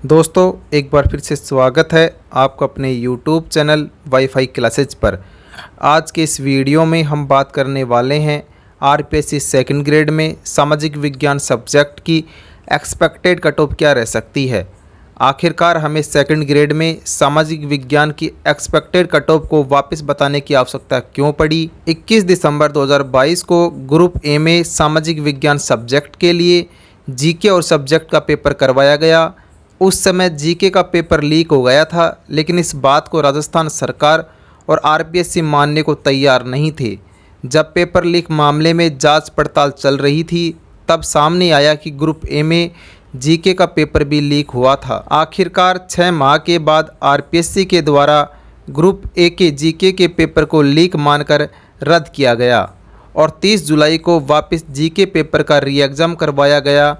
दोस्तों एक बार फिर से स्वागत है आपका अपने YouTube चैनल वाईफाई क्लासेज पर। आज के इस वीडियो में हम बात करने वाले हैं आरपीएससी सेकंड ग्रेड में सामाजिक विज्ञान सब्जेक्ट की एक्सपेक्टेड कट ऑफ क्या रह सकती है। आखिरकार हमें सेकंड ग्रेड में सामाजिक विज्ञान की एक्सपेक्टेड कट ऑफ को वापस बताने की आवश्यकता क्यों पड़ी। 21 दिसंबर 2022 को ग्रुप ए में सामाजिक विज्ञान सब्जेक्ट के लिए जीके और सब्जेक्ट का पेपर करवाया गया। उस समय जीके का पेपर लीक हो गया था, लेकिन इस बात को राजस्थान सरकार और आरपीएससी मानने को तैयार नहीं थे। जब पेपर लीक मामले में जांच पड़ताल चल रही थी, तब सामने आया कि ग्रुप ए में जीके का पेपर भी लीक हुआ था। आखिरकार 6 माह के बाद आरपीएससी के द्वारा ग्रुप ए के जीके के पेपर को लीक मानकर रद्द किया गया और 30 जुलाई को वापस जीके पेपर का री एग्ज़ाम करवाया गया।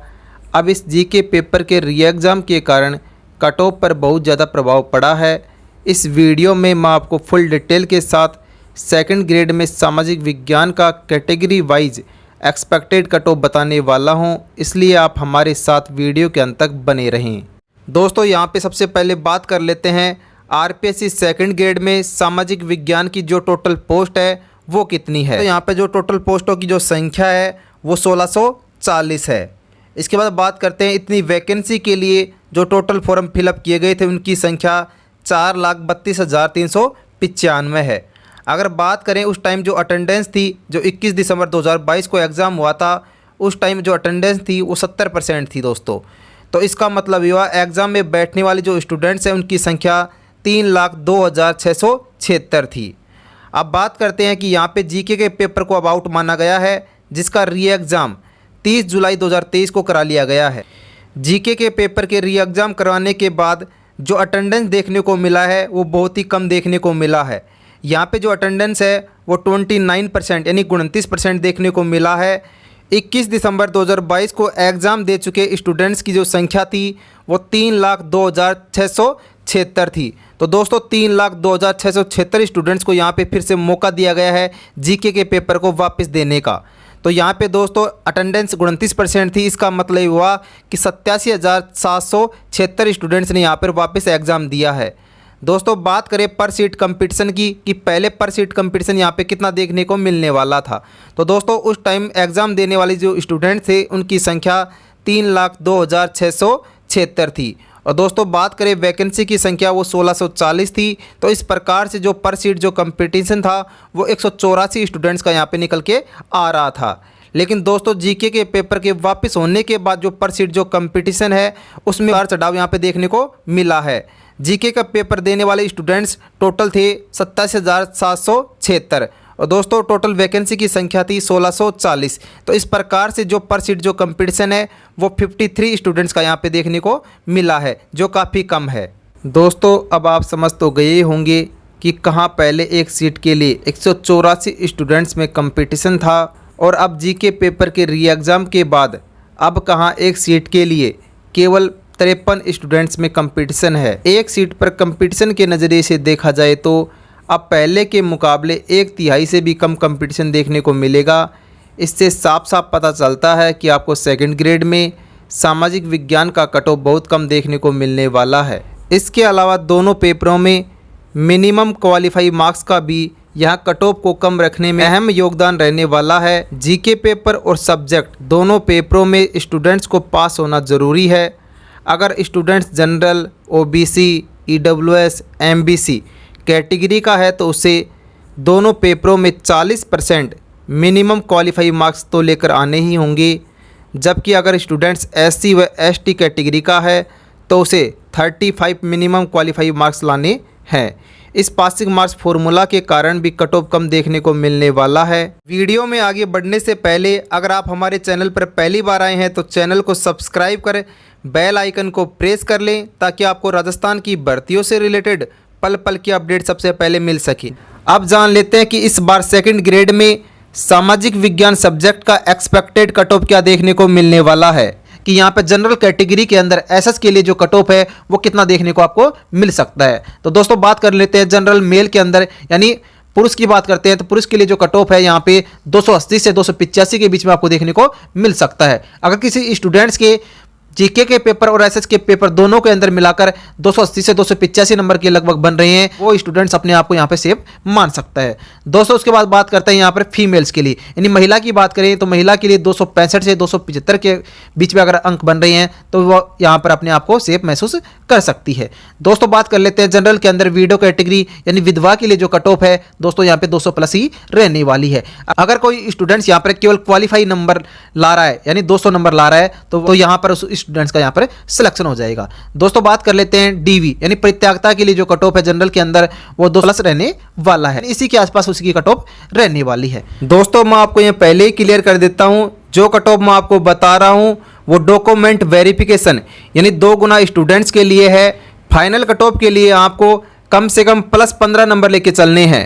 अब इस जीके पेपर के री एग्ज़ाम के कारण कट ऑफ पर बहुत ज़्यादा प्रभाव पड़ा है। इस वीडियो में मैं आपको फुल डिटेल के साथ सेकंड ग्रेड में सामाजिक विज्ञान का category wise expected cut off बताने वाला हूं, इसलिए आप हमारे साथ वीडियो के अंत तक बने रहें। दोस्तों यहाँ पे सबसे पहले बात कर लेते हैं आरपीएससी सेकंड ग्रेड में सामाजिक विज्ञान की जो टोटल पोस्ट है वो कितनी है। तो यहाँ पे जो टोटल पोस्टों की जो संख्या है वो 1640 है। इसके बाद बात करते हैं इतनी वैकेंसी के लिए जो टोटल फॉर्म फिलअप किए गए थे उनकी संख्या 4,32,395 है। अगर बात करें उस टाइम जो अटेंडेंस थी, जो 21 दिसंबर 2022 को एग्ज़ाम हुआ था, उस टाइम जो अटेंडेंस थी वो 70% थी दोस्तों। तो इसका मतलब हुआ एग्ज़ाम में बैठने वाले जो स्टूडेंट्स हैं उनकी संख्या 3,02,676 थी। अब बात करते हैं कि यहाँ पे जीके के पेपर को अब आउट माना गया है, जिसका री एग्ज़ाम 30 जुलाई 2023 को करा लिया गया है। जीके के पेपर के री एग्ज़ाम करवाने के बाद जो अटेंडेंस देखने को मिला है वो बहुत ही कम देखने को मिला है। यहाँ पे जो अटेंडेंस है वो 29% यानी 29% देखने को मिला है। 21 दिसंबर 2022 को एग्ज़ाम दे चुके स्टूडेंट्स की जो संख्या थी वो 3,02,676 थी। तो दोस्तों 3,02,676 स्टूडेंट्स को यहाँ पे फिर से मौका दिया गया है जीके के पेपर को वापस देने का। तो यहाँ पे दोस्तों अटेंडेंस 29% थी। इसका मतलब हुआ कि 87,776 स्टूडेंट्स ने यहाँ पर वापस एग्ज़ाम दिया है। दोस्तों बात करें पर सीट कंपटीशन की कि पहले पर सीट कंपटीशन यहाँ पे कितना देखने को मिलने वाला था, तो दोस्तों उस टाइम एग्ज़ाम देने वाले जो स्टूडेंट थे उनकी संख्या 3,02,676 थी। और दोस्तों बात करें वैकेंसी की संख्या वो 1640 थी। तो इस प्रकार से जो पर सीट जो कंपटीशन था वो 184 स्टूडेंट्स का यहाँ पे निकल के आ रहा था। लेकिन दोस्तों जीके के पेपर के वापस होने के बाद जो पर सीट जो कंपटीशन है उसमें उतार चढ़ाव यहाँ पे देखने को मिला है। जीके का पेपर देने वाले स्टूडेंट्स टोटल थे 27,776 और दोस्तों टोटल वैकेंसी की संख्या थी 1640। तो इस प्रकार से जो पर सीट जो कंपटीशन है वो 53 स्टूडेंट्स का यहाँ पे देखने को मिला है, जो काफ़ी कम है। दोस्तों अब आप समझ तो गए होंगे कि कहाँ पहले एक सीट के लिए 184 स्टूडेंट्स में कंपटीशन था और अब जीके पेपर के री एग्ज़ाम के बाद अब कहाँ एक सीट के लिए केवल 53 स्टूडेंट्स में कंपटीशन है। एक सीट पर कंपटीशन के नज़रिए से देखा जाए तो अब पहले के मुकाबले 1/3 से भी कम कंपटीशन देखने को मिलेगा। इससे साफ साफ पता चलता है कि आपको सेकंड ग्रेड में सामाजिक विज्ञान का कट ऑफ बहुत कम देखने को मिलने वाला है। इसके अलावा दोनों पेपरों में मिनिमम क्वालिफाई मार्क्स का भी यहाँ कट ऑफ को कम रखने में अहम योगदान रहने वाला है। जीके पेपर और सब्जेक्ट दोनों पेपरों में स्टूडेंट्स को पास होना ज़रूरी है। अगर students general, OBC, EWS, MBC category का है तो उसे दोनों पेपरों में 40% मिनिमम क्वालिफाई मार्क्स तो लेकर आने ही होंगे। जबकि अगर स्टूडेंट्स एससी व एसटी कैटेगरी का है तो उसे 35 मिनिमम क्वालिफाई मार्क्स लाने हैं। इस पासिंग मार्क्स फॉर्मूला के कारण भी कट ऑफ कम देखने को मिलने वाला है। वीडियो में आगे बढ़ने से पहले अगर आप हमारे चैनल पर पहली बार आए हैं तो चैनल को सब्सक्राइब करें, बेल आइकन को प्रेस कर लें ताकि आपको राजस्थान की भर्तियों से रिलेटेड पल पल की अपडेट सबसे पहले मिल सके। अब जान लेते हैं कि इस बार सेकंड ग्रेड में सामाजिक विज्ञान सब्जेक्ट का एक्सपेक्टेड कट ऑफ क्या देखने को मिलने वाला है, कि यहाँ पे जनरल कैटेगरी के अंदर एसएस के लिए जो कट ऑफ है वो कितना देखने को आपको मिल सकता है। तो दोस्तों बात कर लेते हैं जनरल मेल के अंदर, यानी पुरुष की बात करते हैं तो पुरुष के लिए जो कट ऑफ है यहाँ पे 280 से 285 के बीच में आपको देखने को मिल सकता है। अगर किसी स्टूडेंट्स के जीके के पेपर और एसएस के पेपर दोनों के अंदर मिलाकर 280 से 285 नंबर के लगभग बन रहे हैं, वो स्टूडेंट्स अपने आप को यहाँ पे सेफ मान सकता है। दोस्तों उसके बाद बात करते हैं यहाँ पर फीमेल्स के लिए, यानी महिला की बात करें तो महिला के लिए 265 से 275 के बीच में अगर अंक बन रहे हैं तो वो यहाँ पर अपने आप को सेफ महसूस कर सकती है। दोस्तों बात कर लेते हैं जनरल के अंदर विडो कैटेगरी यानी विधवा के लिए जो कट ऑफ है दोस्तों यहाँ पे 200 प्लस ही रहने वाली है। अगर कोई स्टूडेंट्स यहाँ पर केवल क्वालिफाई नंबर ला रहा है यानी 200 नंबर ला रहा है तो यहाँ पर उस स्टूडेंट्स का यहाँ पर सिलेक्शन हो जाएगा। दोस्तों बात कर लेते हैं डीवी यानी परित्यागता के लिए जो कट ऑफ है जनरल के अंदर वो 200 प्लस रहने वाला है, इसी के आसपास उसकी कट ऑफ रहने वाली है। दोस्तों मैं आपको ये पहले ही क्लियर कर देता हूँ, जो कट ऑफ मैं आपको बता रहा हूँ वो डॉक्यूमेंट वेरिफिकेशन यानी 2 गुना स्टूडेंट्स के लिए है। फाइनल कट ऑफ के लिए आपको कम से कम प्लस 15 नंबर लेके चलने हैं।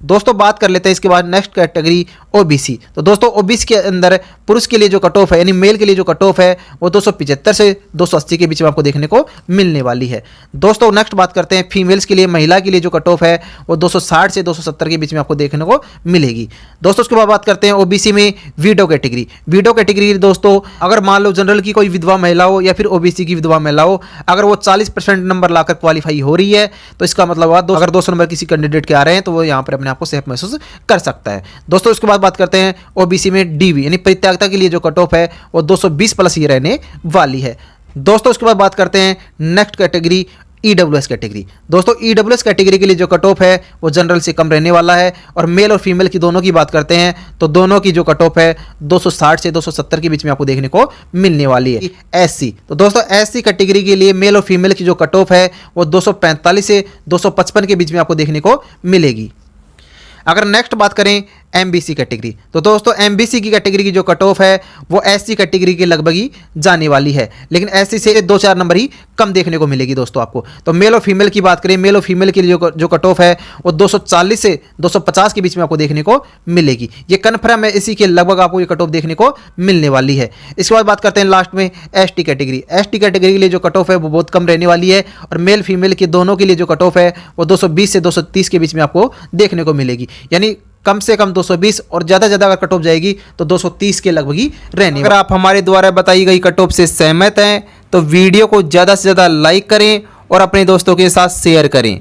दोस्तों बात कर लेते हैं इसके बाद नेक्स्ट कैटेगरी ओबीसी। तो दोस्तों ओबीसी के अंदर पुरुष के लिए जो कट ऑफ है यानी मेल के लिए जो कट ऑफ है वो 275 से 280 के बीच में आपको देखने को मिलने वाली है। दोस्तों नेक्स्ट बात करते हैं फीमेल्स के लिए, महिला के लिए जो कट ऑफ है वो 260 से 270 के बीच में आपको देखने को मिलेगी। दोस्तों उसके बाद बात करते हैं ओबीसी में वीडो कैटेगरी। वीडो कैटेगरी दोस्तों अगर मान लो जनरल की कोई विधवा महिला हो या फिर ओबीसी की विधवा महिला हो, अगर वो 40% नंबर लाकर क्वालिफाई हो रही है तो इसका मतलब अगर 200 नंबर किसी कैंडिडेट के आ रहे हैं तो वो यहाँ पर अपने आपको सेफ महसूस कर सकता है। दोस्तों उसके बाद बात करते हैं ओबीसी में डीवी यानी परित्यागता के लिए जो कट ऑफ है वो 220 प्लस ही रहने वाली है। दोस्तों उसके बाद बात करते हैं नेक्स्ट कैटेगरी ईडब्ल्यूएस कैटेगरी। दोस्तों ईडब्ल्यूएस कैटेगरी के लिए जो कट ऑफ है वो जनरल से कम रहने वाला है, और मेल और फीमेल की दोनों की बात करते हैं तो दोनों की जो कट ऑफ है 260 से 270 के बीच में आपको देखने को मिलने वाली है। एससी, तो दोस्तों एससी कैटेगरी के लिए मेल और फीमेल की जो कट ऑफ है वो 245 से 255 के बीच में आपको देखने को मिलेगी। अगर नेक्स्ट बात करें एमबीसी कैटेगरी, तो दोस्तों एमबीसी की कैटेगरी की जो कट ऑफ है वो एससी कैटेगरी के लगभग ही जाने वाली है, लेकिन एससी से 2-4 नंबर ही कम देखने को मिलेगी दोस्तों आपको। तो मेल और फीमेल की बात करें, मेल और फीमेल के लिए जो कट ऑफ है वो 240 से 250 के बीच में आपको देखने को मिलेगी। ये कन्फर्म है, इसी के लगभग आपको ये कट ऑफ देखने को मिलने वाली है। इसके बाद बात करते हैं लास्ट में एसटी कैटेगरी। एसटी कैटेगरी के लिए जो कट ऑफ है वो बहुत कम रहने वाली है, और मेल फीमेल के दोनों के लिए जो कट ऑफ है वो 220 से 230 के बीच में आपको देखने को मिलेगी, यानी कम से कम 220 और ज़्यादा अगर कट ऑफ जाएगी तो 230 के लगभग ही रहने। अगर आप हमारे द्वारा बताई गई कट ऑफ से सहमत हैं तो वीडियो को ज़्यादा से ज़्यादा लाइक करें और अपने दोस्तों के साथ शेयर करें।